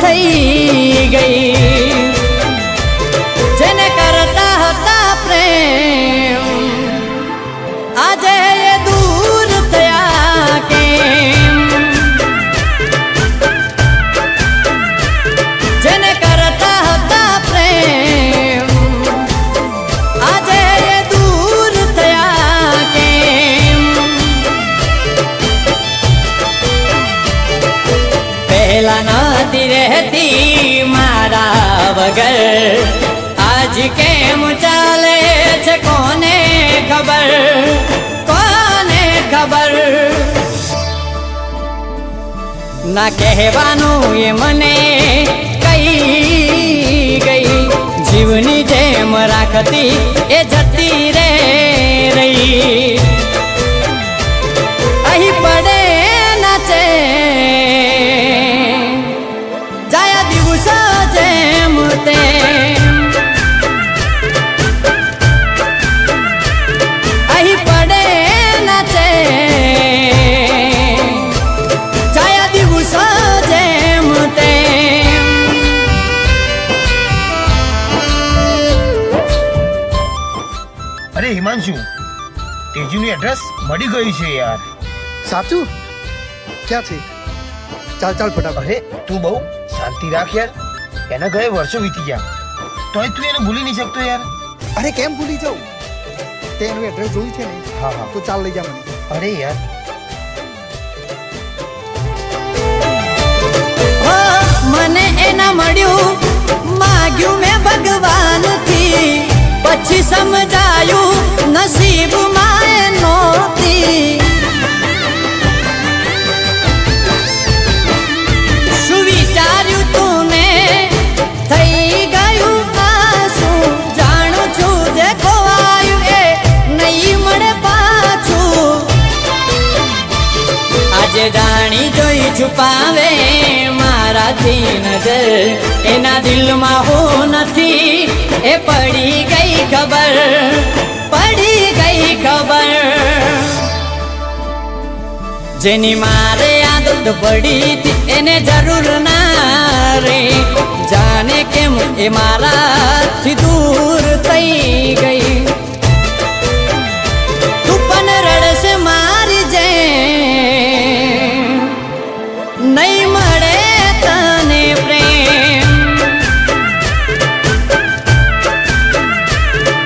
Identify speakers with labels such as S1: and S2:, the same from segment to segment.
S1: થઈ ગઈ જેને કરતા હતા પ્રેમ આજે એ દૂર થયા કેમ જેને કરતા હતા પ્રેમ આજે એ દૂર થયા કેમ પહેલા નહોતી રહેતી મારા વગર આજ કેમ ચાલે છે કોને ખબર ના કહેવાનું એ મને કહી ગઈ જીવની જેમ રાખતી એ જતી રે રહી અહીં પડે નાચે જાયા દિવસ જેમ તે અહીં પડે નાચે જાયા દિવસ જેમ તે
S2: અરે હિમાંશુ તેજુનું એડ્રેસ મળી ગયું છે યાર
S3: સાચું ક્યાં છે ચાલ ચાલ ફટાફટ
S2: અરે તું બહુ શાંતિ રાખ યાર એના ગયે વર્ષો વીતી ગયા તોય તું એને ભૂલી નહીં શકતો યાર
S3: અરે કેમ ભૂલી જાઉં તે એનું એડ્રેસ જોયું છે ને
S2: હા હા
S3: તો ચાલ લઈ જા મને
S2: અરે યાર
S1: મને એના મળ્યું માગ્યું મેં ભગવાનથી પછી સમજાયું નસીબમાં એ નહોતી શું વિચાર્યું તું ને થઈ ગયું પાછું જાણું છું જે ખોવાયું એ નહીં મળે પાછું આજે જાણી જોઈ છુપાવે મારાથી નજર એના દિલમાં હું નથી એ પડી ગઈ ખબર જેની મારે આદત પડી હતી એને જરૂર ના રે જાણે કેમ એ મારાથી દૂર થઈ ગઈ તું પણ રડશે મારી જે નહીં મળે તને પ્રેમ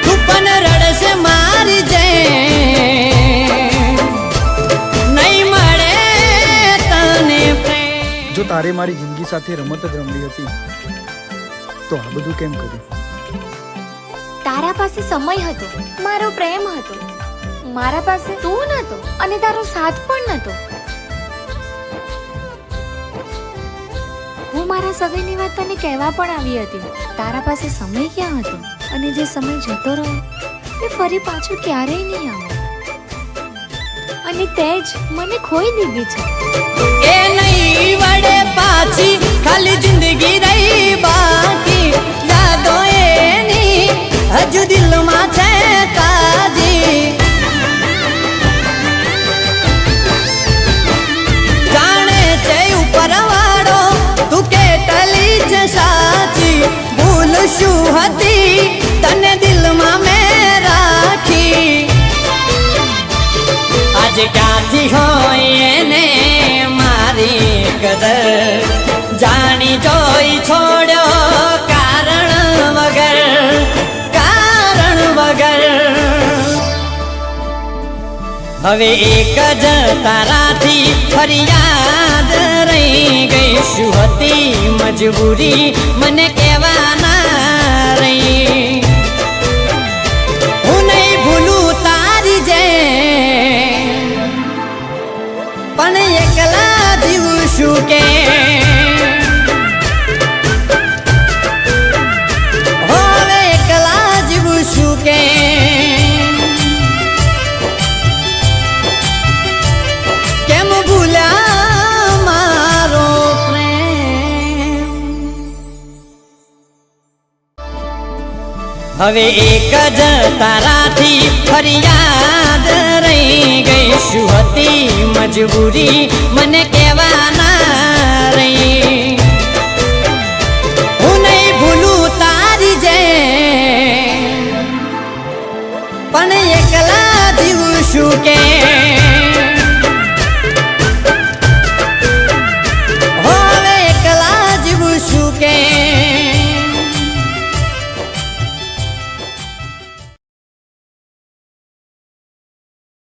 S1: તું પણ રડશે મારી જે નહીં મળે તને પ્રેમ
S3: જો તારે મારી જિંદગી સાથે રમત જ રમવી હતી તો આ બધું કેમ કર્યું
S4: તારા પાસે સમય હતો મારો પ્રેમ હતો મારા પાસે તું નતો અને તારો સાથ પણ નતો હું મારા સગાઈની વાત તને કહેવા પણ આવી હતી તારા પાસે સમય ક્યાં હતો અને જે સમય જતો રહ્યો તે ફરી પાછું ક્યારેય નહીં આવે અને તે જ મને ખોઈ દીધી છે
S1: એ નહીં વળે પાછી ખાલી જિંદગી રહી બાકી યાદો એની હજુ દિલમાં છે તાજી જાણે છે ઉપરવાળો તું કેટલી જ સાચી ભૂલ શું હતી તને દિલમાં મેં રાખી આજે ક્યાંથી હોય એને મારી કદર જાણી જોઈ છોડ્યો કારણ વગર હવે એક જ તારાથી ફરિયાદ રહી ગઈ શું હતી મજબૂરી મને કહેવાના રહી હું નહીં ભૂલું તારી જે પણ એકલા જીવું શું કે હવે એકલા જીવું શું કે કેમ ભૂલ્યા મારો પ્રેમ હવે એક જ તારાથી ફરિયાદ રહી ગઈ શું હતી મજબૂરી મને કહેવાના રહી કે